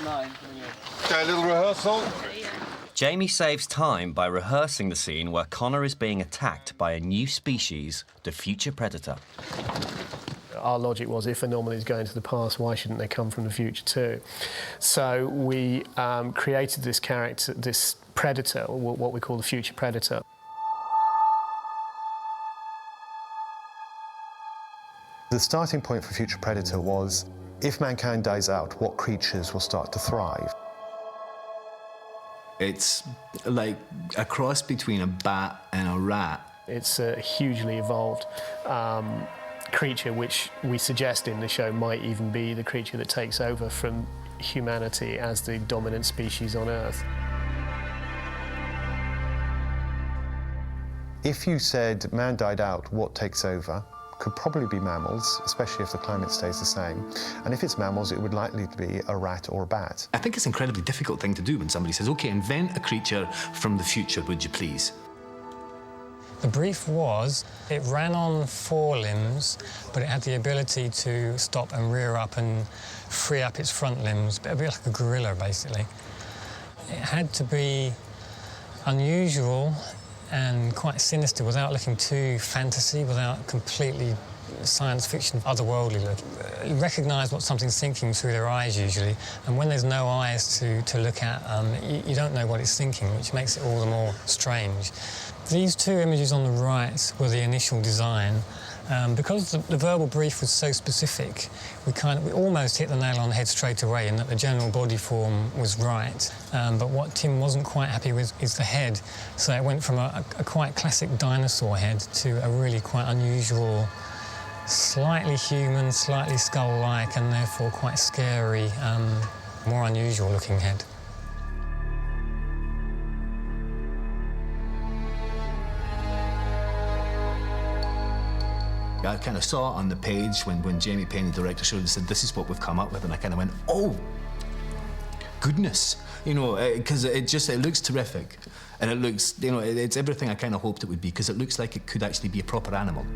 Okay, a little rehearsal. Jamie saves time by rehearsing the scene where Connor is being attacked by a new species, the future predator. Our logic was, if anomalies go into the past, why shouldn't they come from the future too? So we created this character, this predator, or what we call the future predator. The starting point for Future Predator was, if mankind dies out, what creatures will start to thrive? It's like a cross between a bat and a rat. It's a hugely evolved creature, which we suggest in the show might even be the creature that takes over from humanity as the dominant species on Earth. If you said man died out, what takes over? Could probably be mammals, especially if the climate stays the same. And if it's mammals, it would likely to be a rat or a bat. I think it's an incredibly difficult thing to do when somebody says, OK, invent a creature from the future, would you please? The brief was, it ran on 4 limbs, but it had the ability to stop and rear up and free up its front limbs, a bit like a gorilla, basically. It had to be unusual and quite sinister without looking too fantasy, without completely science fiction, otherworldly look. You recognise what something's thinking through their eyes usually, and when there's no eyes to look at, you don't know what it's thinking, which makes it all the more strange. These 2 images on the right were the initial design. Because the verbal brief was so specific, we almost hit the nail on the head straight away in that the general body form was right. But what Tim wasn't quite happy with is the head. So it went from a quite classic dinosaur head to a really quite unusual, slightly human, slightly skull-like, and therefore quite scary, more unusual looking head. I kind of saw it on the page when Jamie Payne, the director, showed and said, this is what we've come up with, and I kind of went, oh, goodness, you know, because it looks terrific, and it looks, you know, it's everything I kind of hoped it would be, because it looks like it could actually be a proper animal.